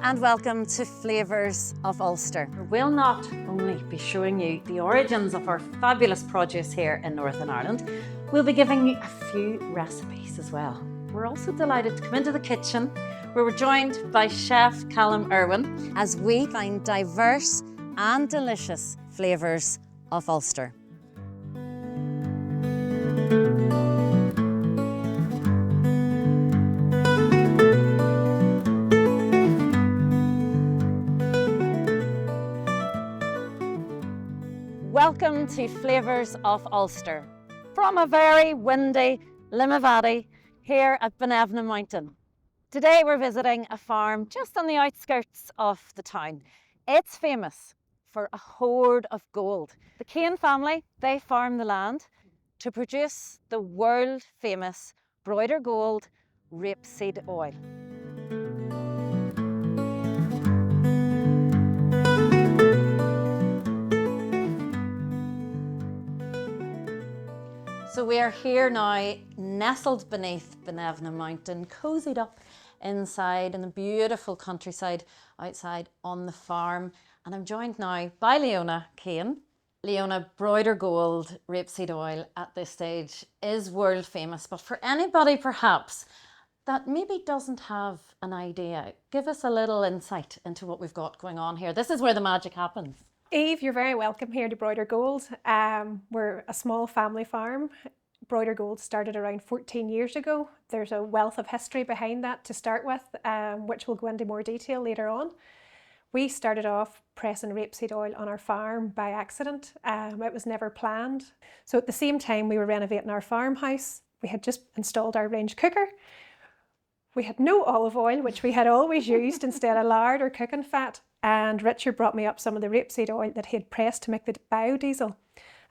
and welcome to Flavours of Ulster. We'll not only be showing you the origins of our fabulous produce here in Northern Ireland, we'll be giving you a few recipes as well. We're also delighted to come into the kitchen where we're joined by Chef Callum Irwin as we find diverse and delicious flavours of Ulster. Welcome to Flavours of Ulster from a very windy Limavady here at Benevna Mountain. Today we're visiting a farm just on the outskirts of the town. It's famous for a hoard of gold. The Kane family, they farm the land to produce the world famous Broighter Gold Rapeseed Oil. So we are here now, nestled beneath Benevna Mountain, cozied up inside in the beautiful countryside outside on the farm. And I'm joined now by Leona Kane. Leona, Broighter Gold Rapeseed Oil at this stage is world famous, but for anybody perhaps that maybe doesn't have an idea, give us a little insight into what we've got going on here. This is where the magic happens. Eve, you're very welcome here to Broighter Gold. We're a small family farm. Broighter Gold started around 14 years ago. There's a wealth of history behind that to start with, which we'll go into more detail later on. We started off pressing rapeseed oil on our farm by accident. It was never planned. So at the same time we were renovating our farmhouse, we had just installed our range cooker. We had no olive oil, which we had always used instead of lard or cooking fat. And Richard brought me up some of the rapeseed oil that he had pressed to make the biodiesel.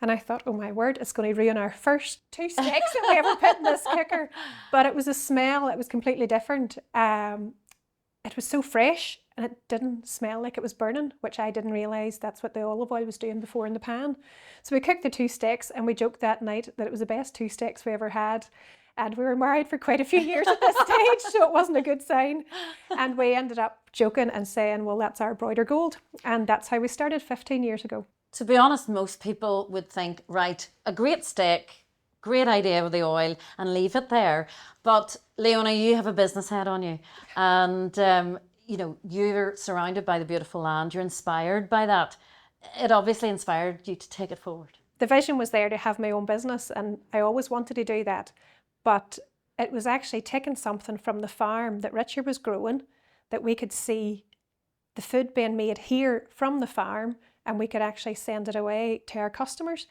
And I thought, oh my word, it's going to ruin our first 2 steaks that we ever put in this cooker. But it was a smell, it was completely different. It was so fresh and it didn't smell like it was burning, which I didn't realise that's what the olive oil was doing before in the pan. So we cooked the 2 steaks and we joked that night that it was the best 2 steaks we ever had. And we were married for quite a few years at this stage, so it wasn't a good sign. And we ended up joking and saying, well, that's our Broighter Gold. And that's how we started 15 years ago. To be honest, most people would think, right, a great steak, great idea with the oil, and leave it there. But Leona, you have a business head on you. And, you know, you're surrounded by the beautiful land. You're inspired by that. It obviously inspired you to take it forward. The vision was there to have my own business, and I always wanted to do that. But it was actually taking something from the farm that Richard was growing, that we could see the food being made here from the farm, and we could actually send it away to our customers.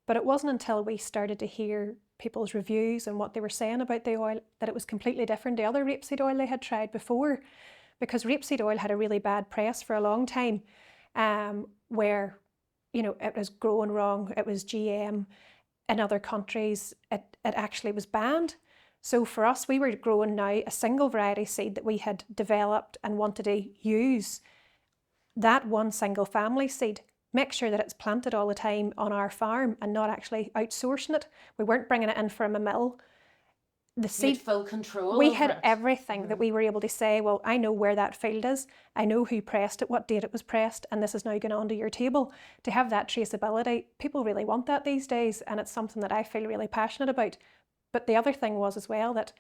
But it wasn't until we started to hear people's reviews and what they were saying about the oil that it was completely different to other rapeseed oil they had tried before. Because rapeseed oil had a really bad press for a long time, where, you know, it was growing wrong, it was GM. In other countries, it actually was banned. So for us, we were growing now a single variety seed that we had developed and wanted to use. That one single family seed, make sure that it's planted all the time on our farm and not actually outsourcing it. We weren't bringing it in from a mill. The seed, you had full control. We had everything that we were able to say, well, I know where that field is, I know who pressed it, what date it was pressed, and this is now going onto your table. To have that traceability, people really want that these days, and it's something that I feel really passionate about. But the other thing was as well that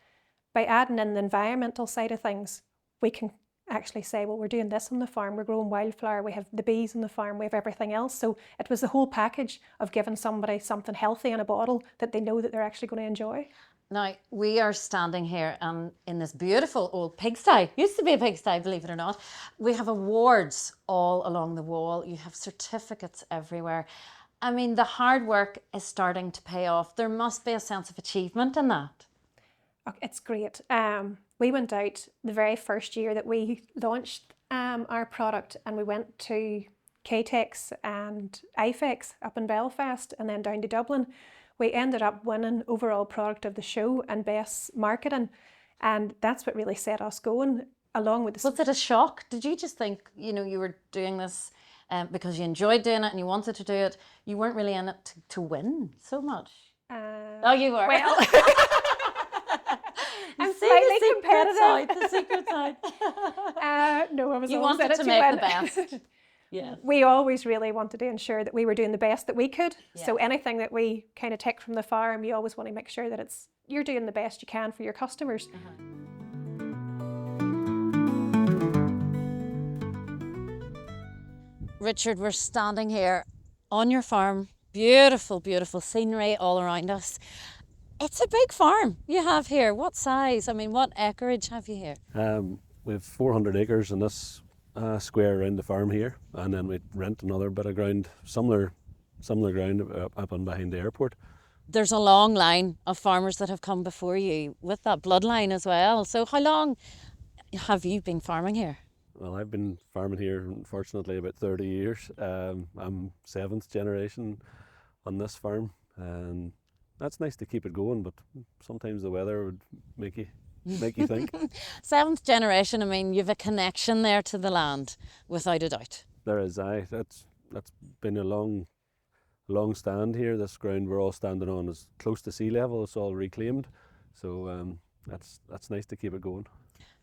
by adding in the environmental side of things, we can actually say, well, we're doing this on the farm, we're growing wildflower, we have the bees on the farm, we have everything else. So it was the whole package of giving somebody something healthy in a bottle that they know that they're actually going to enjoy. Now, we are standing here in this beautiful old pigsty. Used to be a pigsty, believe it or not. We have awards all along the wall. You have certificates everywhere. I mean, the hard work is starting to pay off. There must be a sense of achievement in that. It's great. We went out the very first year that we launched our product, and we went to KTEX and IFEX up in Belfast and then down to Dublin. We ended up winning overall product of the show and best marketing, and that's what really set us going along with the... Was it a shock? Did you just think, you know, you were doing this because you enjoyed doing it and you wanted to do it? You weren't really in it to win so much? Oh, you were. Well, I'm slightly competitive. competitive. The secret side. No, I was You always wanted in it to make the win. best. Yeah. We always really wanted to ensure that we were doing the best that we could. Yeah. So anything that we kind of take from the farm, you always want to make sure that you're doing the best you can for your customers. Richard, we're standing here on your farm. Beautiful, beautiful scenery all around us. It's a big farm you have here. What size? I mean, what acreage have you here? We have 400 acres in this square around the farm here, and then we rent another bit of ground, similar ground up and behind the airport. There's a long line of farmers that have come before you with that bloodline as well. So how long have you been farming here? Well, I've been farming here, unfortunately, about 30 years. I'm 7th generation on this farm, and that's nice to keep it going, but sometimes the weather would make you think. 7th generation, I mean, you've a connection there to the land, without a doubt. There is, that's been a long stand here. This ground we're all standing on is close to sea level. It's all reclaimed, so that's nice to keep it going.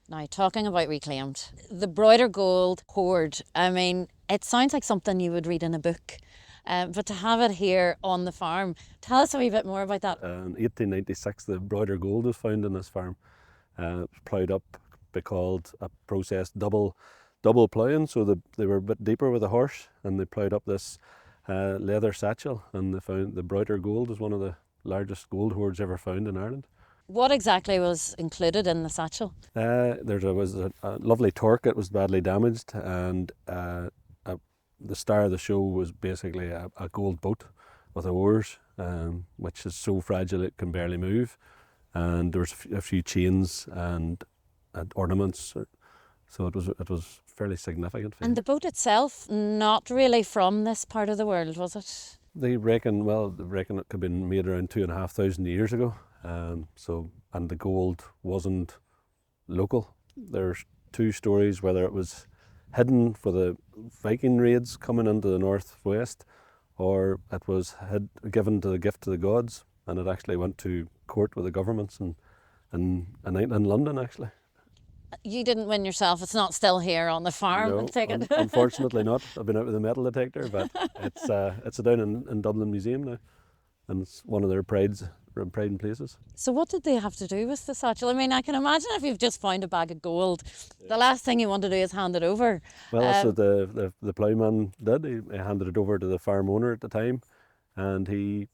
Now, talking about reclaimed, the Broighter Gold hoard, I mean, it sounds like something you would read in a book, but to have it here on the farm, tell us a wee bit more about that. In 1896, the Broighter Gold was found in this farm. It was ploughed up, called a process double ploughing, so they were a bit deeper with a horse, and they ploughed up this leather satchel, and they found the Broighter Gold is one of the largest gold hoards ever found in Ireland. What exactly was included in the satchel? There was a lovely torque. It was badly damaged, and the star of the show was basically a gold boat with oars, which is so fragile it can barely move. And there was a few chains and ornaments, so it was fairly significant. And the boat itself, not really from this part of the world, was it? They reckon it could have been made around 2,500 years ago. And the gold wasn't local. There's two stories whether it was hidden for the Viking raids coming into the northwest, or it was given to the gift to the gods, and it actually went to court with the governments in London, actually. You didn't win yourself. It's not still here on the farm. No, I take it. Unfortunately not. I've been out with a metal detector, but it's down in Dublin Museum now, and it's one of their pride and places. So what did they have to do with the satchel? I mean, I can imagine if you've just found a bag of gold, the last thing you want to do is hand it over. Well, that's what the ploughman did. He handed it over to the farm owner at the time, and he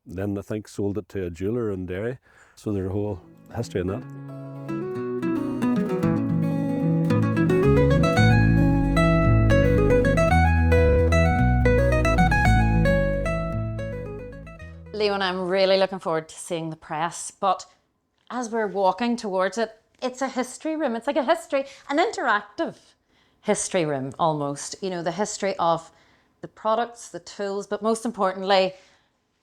then I think sold it to a jeweller in Derry. So there's a whole history in that. Leona, I'm really looking forward to seeing the press, but as we're walking towards it, it's a history room. It's like an interactive history room almost. You know, the history of the products, the tools, but most importantly,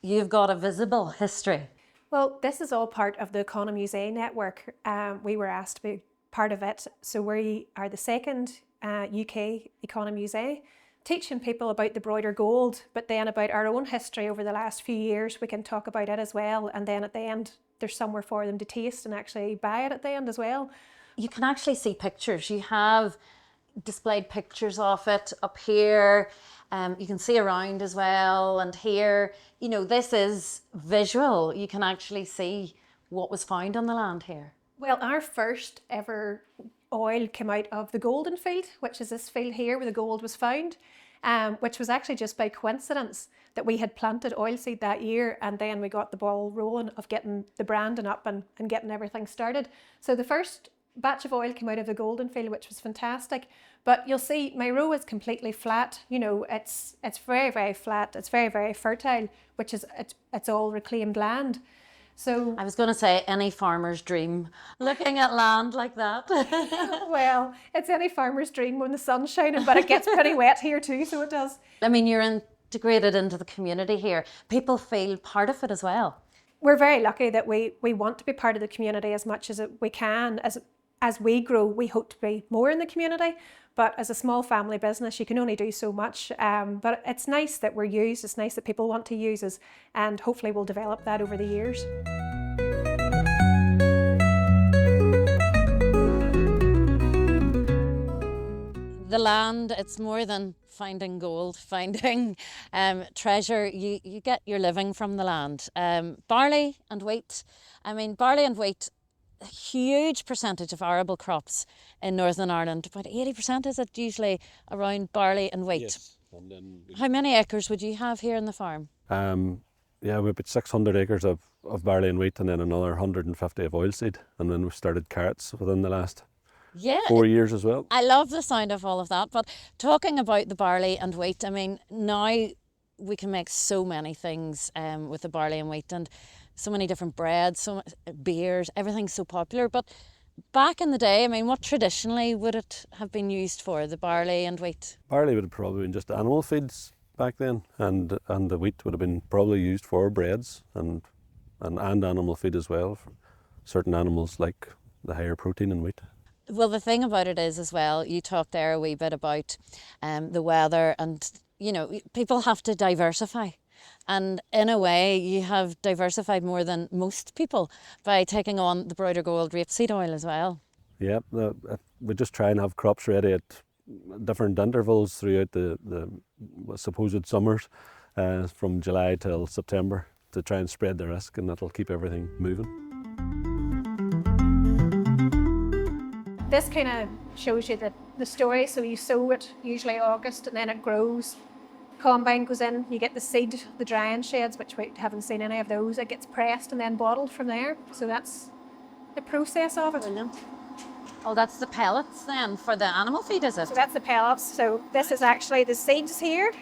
you've got a visible history. Well, this is all part of the Economusée network. We were asked to be part of it. So we are the second UK Economusée, teaching people about the Broighter Gold, but then about our own history over the last few years. We can talk about it as well. And then at the end, there's somewhere for them to taste and actually buy it at the end as well. You can actually see pictures. You have displayed pictures of it up here. You can see around as well, and here, you know, this is visual. You can actually see what was found on the land here. Well, our first ever oil came out of the golden field, which is this field here where the gold was found, which was actually just by coincidence that we had planted oilseed that year, and then we got the ball rolling of getting the branding up and getting everything started. So the first batch of oil came out of the golden field, which was fantastic. But you'll see Myroe is completely flat. You know, it's very, very flat. It's very, very fertile, which is it's all reclaimed land. So I was going to say any farmer's dream, looking at land like that. well, it's any farmer's dream when the sun's shining, but it gets pretty wet here too, so it does. I mean, you're integrated into the community here. People feel part of it as well. We're very lucky that we want to be part of the community as much as we can. As we grow, we hope to be more in the community, but as a small family business, you can only do so much. But it's nice that we're used, it's nice that people want to use us, and hopefully we'll develop that over the years. the land, it's more than finding gold, finding treasure. You get your living from the land. Barley and wheat. I mean, barley and wheat, a huge percentage of arable crops in Northern Ireland. About 80% is it usually around barley and wheat? Yes. And then How many acres would you have here in the farm? yeah, we've about 600 acres of barley and wheat, and then another 150 of oilseed. And then we've started carrots within the last Yeah. 4 years as well. I love the sound of all of that. But talking about the barley and wheat, I mean, now we can make so many things with the barley and wheat, and so many different breads, beers, everything's so popular. But back in the day, I mean, what traditionally would it have been used for, the barley and wheat? Barley would have probably been just animal feeds back then, and the wheat would have been probably used for breads and animal feed as well, for certain animals like the higher protein in wheat. Well, the thing about it is as well, you talked there a wee bit about the weather, and, you know, people have to diversify. And in a way, you have diversified more than most people by taking on the Broighter Gold Rapeseed Oil as well. Yeah, we just try and have crops ready at different intervals throughout the supposed summers, from July till September, to try and spread the risk, and that'll keep everything moving. This kind of shows you the story. So you sow it usually August, and then it grows. Combine goes in, you get the seed, the drying sheds, which we haven't seen any of those. It gets pressed and then bottled from there. So that's the process of it. Brilliant. Oh, that's the pellets then for the animal feed, is it? So that's the pellets. So this is actually the seeds here.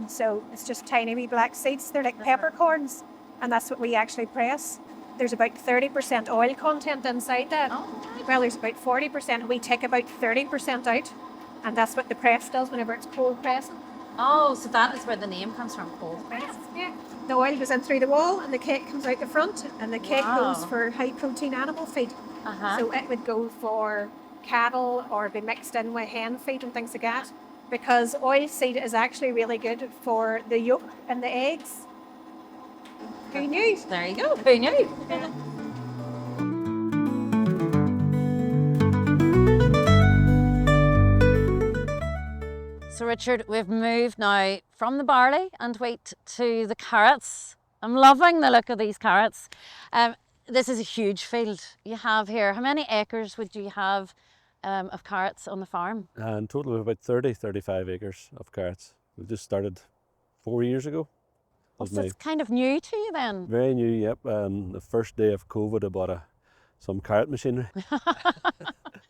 So it's just tiny wee black seeds. They're like peppercorns, and that's what we actually press. There's about 30% oil content inside that. Oh. Well, there's about 40%. We take about 30% out, and that's what the press does whenever it's cold pressing. Oh, so that is where the name comes from, cold press. Yeah. The oil goes in through the wall, and the cake comes out the front, and the cake Wow. goes for high protein animal feed. Uh-huh. So it would go for cattle or be mixed in with hen feed and things like that, because oil seed is actually really good for the yolk and the eggs. Who knew? There you go. Who knew? So Richard, we've moved now from the barley and wheat to the carrots. I'm loving the look of these carrots. This is a huge field you have here. How many acres would you have of carrots on the farm? In total, we have about 35 acres of carrots. We just started 4 years ago. Oh, so it's kind of new to you then? Very new, yep. The first day of COVID, I bought some carrot machinery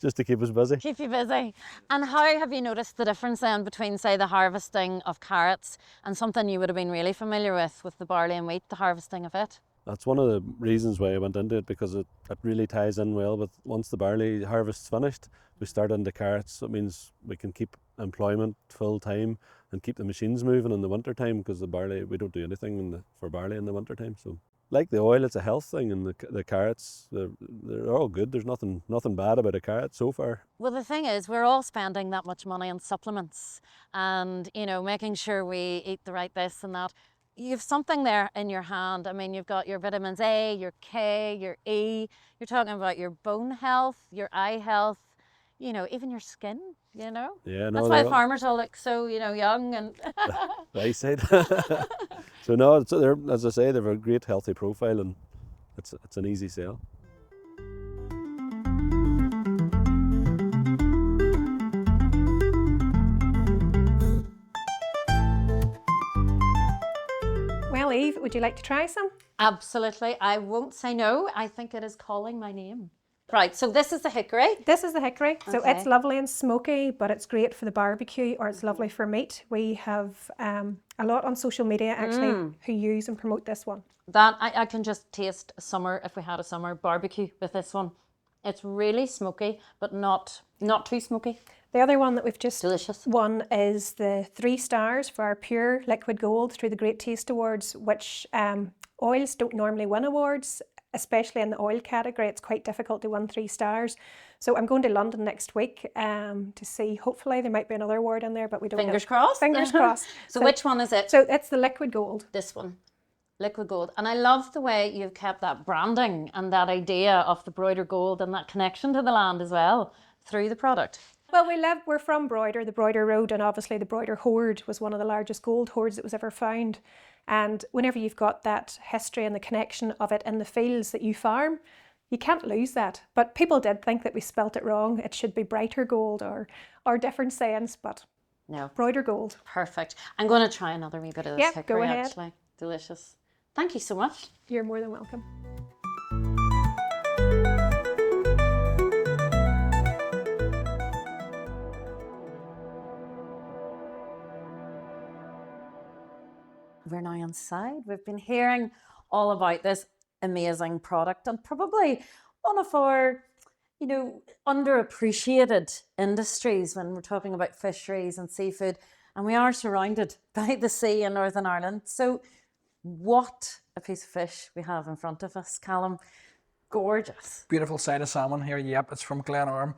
just to keep us busy. Keep you busy. And how have you noticed the difference then between, say, the harvesting of carrots and something you would have been really familiar with the barley and wheat, the harvesting of it? That's one of the reasons why I went into it, because it really ties in well with, once the barley harvest's finished, we start into carrots. It means we can keep employment full time and keep the machines moving in the winter time, because the barley, we don't do anything for barley in the winter time. So like the oil, it's a health thing, and the carrots, they're all good. There's nothing bad about a carrot so far. Well, the thing is, we're all spending that much money on supplements and, you know, making sure we eat the right this and that. You've something there in your hand. I mean, you've got your vitamins A, your K, your E. You're talking about your bone health, your eye health, you know, even your skin, you know? Yeah, no, that's why farmers all look so, you know, young and... eyesight. So no, they're, as I say, they have a great healthy profile, and it's an easy sell. Well, Eve, would you like to try some? Absolutely. I won't say no. I think it is calling my name. Right, so this is the hickory. This is the hickory. So Okay. it's lovely and smoky, but it's great for the barbecue, or it's lovely for meat. We have a lot on social media actually who use and promote this one. That I can just taste a summer, if we had a summer barbecue with this one. It's really smoky, but not too smoky. The other one that we've just Delicious. won is the 3 stars for our pure liquid gold through the Great Taste Awards, which oils don't normally win awards, especially in the oil category. It's quite difficult to win 3 stars. So I'm going to London next week to see, hopefully there might be another award in there, but we don't know. Fingers crossed. Fingers crossed. So which one is it? So it's the liquid gold. This one. Liquid gold. And I love the way you've kept that branding and that idea of the Broighter Gold and that connection to the land as well through the product. Well, we're from Broighter, the Broighter Road, and obviously the Broighter hoard was one of the largest gold hoards that was ever found. And whenever you've got that history and the connection of it in the fields that you farm, you can't lose that. But people did think that we spelt it wrong. It should be Brighter Gold or different sayings, but No. Broighter Gold. Perfect. I'm going to try another wee bit of this Yep, hickory, go ahead. actually. Delicious. Thank you so much. You're more than welcome. We're now inside. We've been hearing all about this amazing product and probably one of our, underappreciated industries when we're talking about fisheries and seafood. And we are surrounded by the sea in Northern Ireland. So what a piece of fish we have in front of us, Callum. Gorgeous. Beautiful side of salmon here. Yep, it's from Glenarm.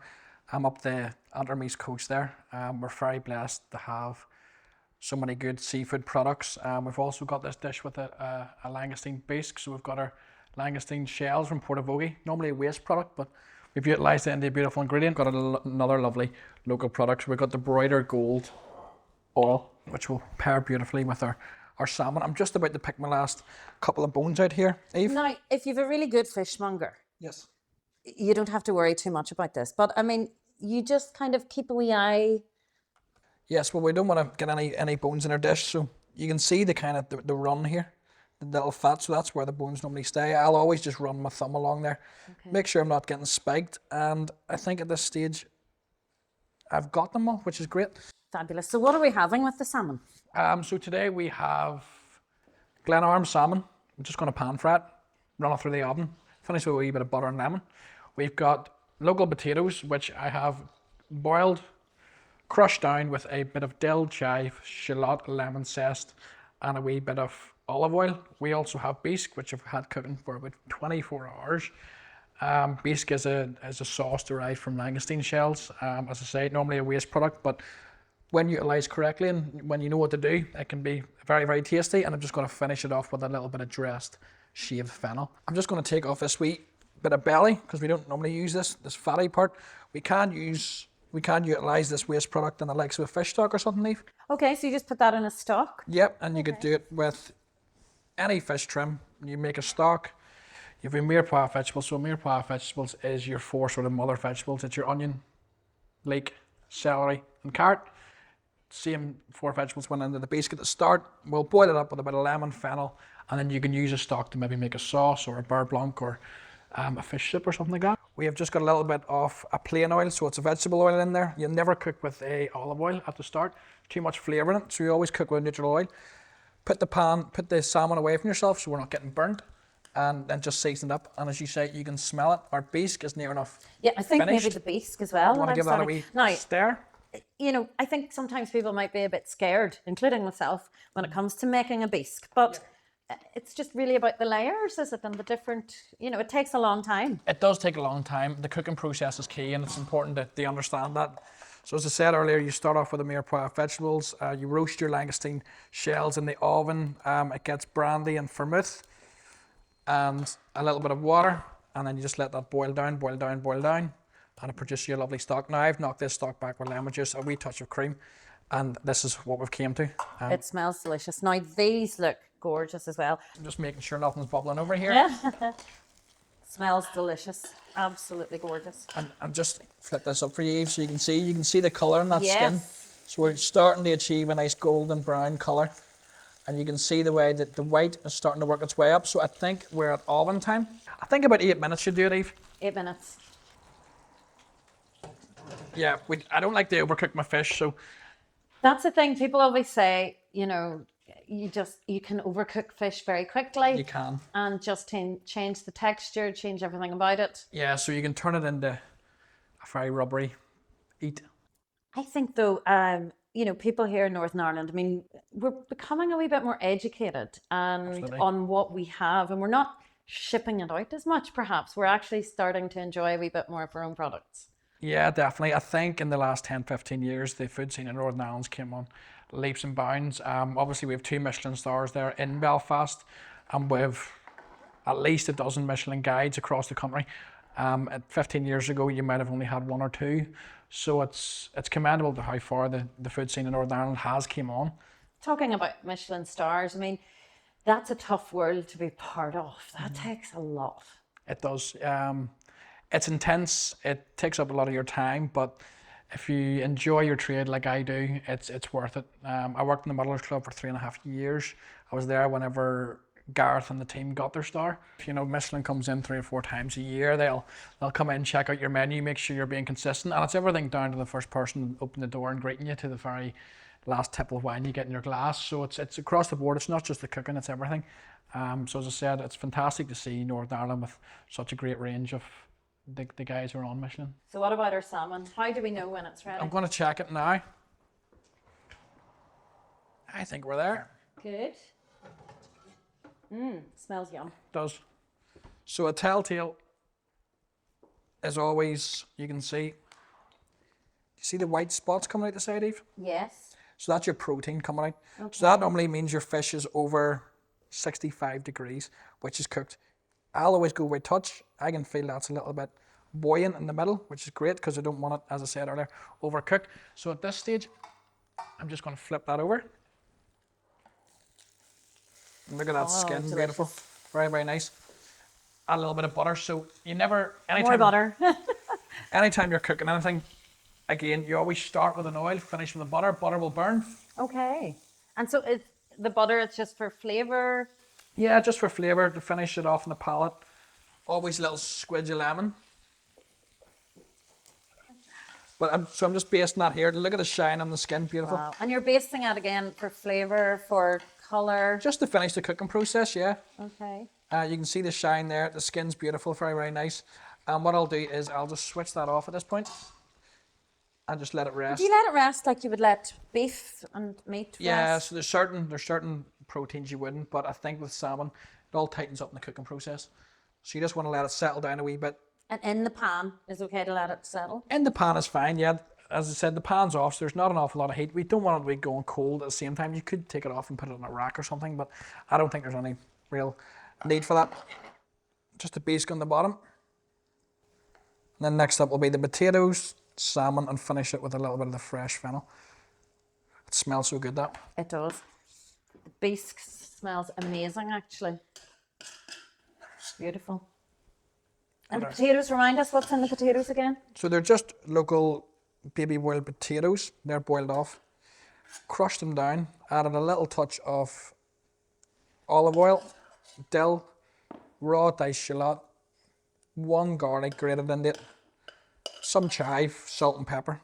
I'm up the Antrim coast there. We're very blessed to have so many good seafood products. We've also got this dish with a langoustine bisque. So we've got our langoustine shells from Portavogie, normally a waste product, but we've utilised it into a beautiful ingredient. Got another lovely local product. So we've got the Broighter Gold Oil, which will pair beautifully with our salmon. I'm just about to pick my last couple of bones out here, Eve. Now, if you've a really good fishmonger, Yes. you don't have to worry too much about this. But I mean, you just kind of keep a wee eye. Yes, well, we don't want to get any bones in our dish, so you can see the kind of the run here, the little fat, so that's where the bones normally stay. I'll always just run my thumb along there, make sure I'm not getting spiked, and I think at this stage I've got them all, which is great. Fabulous. So what are we having with the salmon? So today we have Glenarm salmon. I'm just going to pan fry it, run it through the oven, finish with a wee bit of butter and lemon. We've got local potatoes, which I have boiled, crushed down with a bit of dill, chive, shallot, lemon zest, and a wee bit of olive oil. We also have bisque, which I've had cooking for about 24 hours. Bisque is a sauce derived from langoustine shells. As I say, normally a waste product, but when utilised correctly and when you know what to do, it can be very, very tasty. And I'm just going to finish it off with a little bit of dressed shaved fennel. I'm just going to take off this wee bit of belly because we don't normally use this fatty part. We can utilise this waste product in the likes of a fish stock or something, Eve. Okay, so you just put that in a stock? Yep, and you could do it with any fish trim. You make a stock. You have your mirepoix vegetables. So mirepoix vegetables is your four sort of mother vegetables. It's your onion, leek, celery, and carrot. Same four vegetables went into the bisque at the start. We'll boil it up with a bit of lemon, fennel, and then you can use a stock to maybe make a sauce or a beurre blanc or a fish soup or something like that. We have just got a little bit of a plain oil, so it's a vegetable oil in there. You never cook with a olive oil at the start. Too much flavour in it, so you always cook with neutral oil. Put the salmon away from yourself so we're not getting burnt, and then just season it up. And as you say, you can smell it. Our bisque is near enough. Yeah, I think finished. maybe the bisque as well. I want to give that a wee stir. I think sometimes people might be a bit scared, including myself, when it comes to making a bisque. But it's just really about the layers, is it? And the different, it takes a long time. It does take a long time. The cooking process is key, and it's important that they understand that. So as I said earlier, you start off with the mirepoix vegetables. You roast your langoustine shells in the oven. It gets brandy and vermouth and a little bit of water, and then you just let that boil down, and it produces you a lovely stock. Now I've knocked this stock back with lemon juice, a wee touch of cream, and this is what we've came to. It smells delicious. Now these look gorgeous as well. I'm just making sure nothing's bubbling over here. Yeah. Smells delicious. Absolutely gorgeous. And just flip this up for you, Eve, so you can see the colour in that skin. Yes. So we're starting to achieve a nice golden brown colour. And you can see the way that the white is starting to work its way up. So I think we're at oven time. I think about 8 minutes should do it, Eve. 8 minutes. Yeah, I don't like to overcook my fish, so. That's the thing. People always say, you can overcook fish very quickly. You can. And just change the texture, change everything about it. Yeah, so you can turn it into a very rubbery eat. I think though, people here in Northern Ireland, we're becoming a wee bit more educated on what we have, and we're not shipping it out as much, perhaps. We're actually starting to enjoy a wee bit more of our own products. Yeah, definitely. I think in the last 10, 15 years, the food scene in Northern Ireland came on leaps and bounds. Obviously, we have 2 Michelin stars there in Belfast, and we have at least a dozen Michelin guides across the country. 15 years ago, you might have only had 1 or 2, So it's commendable to how far the food scene in Northern Ireland has came on. Talking about Michelin stars, I mean, that's a tough world to be part of. That takes a lot. It does. It's intense. It takes up a lot of your time, but if you enjoy your trade like I do, it's worth it. I worked in the Muddlers Club for 3.5 years. I was there whenever Gareth and the team got their star. You know, Michelin comes in 3 or 4 times a year. They'll come in, check out your menu, make sure you're being consistent, and it's everything down to the first person opening the door and greeting you to the very last tip of wine you get in your glass. So it's across the board. It's not just the cooking, it's everything. So as I said, it's fantastic to see Northern Ireland with such a great range of the guys who are on Michelin. So what about our salmon? How do we know when it's ready? I'm going to check it now. I think we're there. Good. Smells yum. It does. So a telltale is always, you can see, you see the white spots coming out the side, Eve? Yes. So that's your protein coming out. Okay. So that normally means your fish is over 65 degrees, which is cooked. I'll always go by touch. I can feel that's a little bit buoyant in the middle, which is great because I don't want it, as I said earlier, overcooked. So at this stage, I'm just going to flip that over. And look at that skin, delicious. beautiful. Very, very nice. Add a little bit of butter. So you never, More butter. anytime you're cooking anything, again, you always start with an oil, finish with the butter. Butter will burn. Okay. And so the butter, it's just for flavour? Yeah, just for flavour, to finish it off in the palate. Always a little squidge of lemon. But I'm just basting that here. Look at the shine on the skin, beautiful. Wow. And you're basting it again for flavour, for colour? Just to finish the cooking process, yeah. Okay. You can see the shine there. The skin's beautiful, very, very nice. And what I'll do is I'll just switch that off at this point and just let it rest. Do you let it rest like you would let beef and meat rest? Yeah, so there's certain proteins you wouldn't, but I think with salmon, it all tightens up in the cooking process. So you just want to let it settle down a wee bit. And in the pan is okay to let it settle? In the pan is fine, yeah. As I said, the pan's off, so there's not an awful lot of heat. We don't want it to be going cold at the same time. You could take it off and put it on a rack or something, but I don't think there's any real need for that. Just a bisque on the bottom. And then next up will be the potatoes, salmon, and finish it with a little bit of the fresh fennel. It smells so good, that. It does. The bisque smells amazing, actually. Beautiful. And the potatoes, remind us what's in the potatoes again? So they're just local baby boiled potatoes. They're boiled off. Crushed them down, added a little touch of olive oil, dill, raw diced shallot, 1 garlic grated into it, some chive, salt and pepper.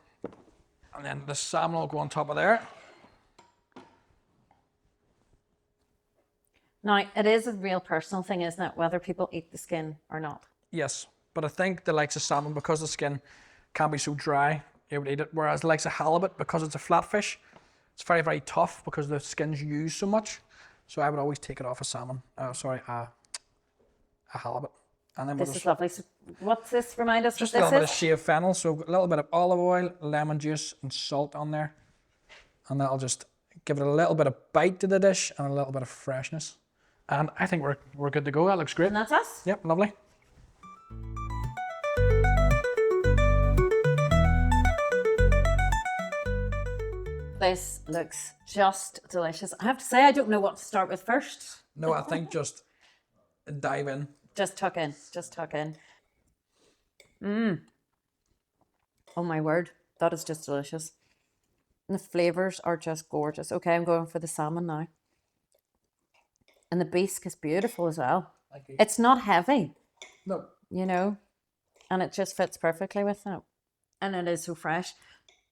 And then the salmon will go on top of there. Now, it is a real personal thing, isn't it, whether people eat the skin or not? Yes, but I think the likes of salmon, because the skin can be so dry, you would eat it. Whereas the likes of halibut, because it's a flat fish, it's very, very tough because the skin's used so much. So I would always take it off a salmon. A halibut. And then This is lovely. So what's this? Remind us just what a this little bit is? of shaved fennel, so a little bit of olive oil, lemon juice, and salt on there, and that'll just give it a little bit of bite to the dish and a little bit of freshness. And I think we're good to go. That looks great. And that's us? Yep, lovely. This looks just delicious. I have to say, I don't know what to start with first. No, I think just dive in. Just tuck in. Just tuck in. Oh my word. That is just delicious. And the flavours are just gorgeous. Okay, I'm going for the salmon now. And the bisque is beautiful as well. Thank you. It's not heavy, No, you know, and it just fits perfectly with it. And it is so fresh.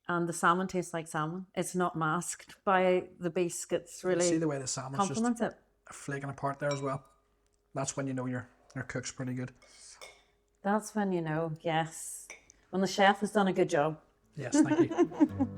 And the salmon tastes like salmon. It's not masked by the bisque. It's see really the way the salmon's just complements it. flaking apart there as well. That's when you know your cook's pretty good. That's when you know, yes, when the chef has done a good job. Yes, thank you.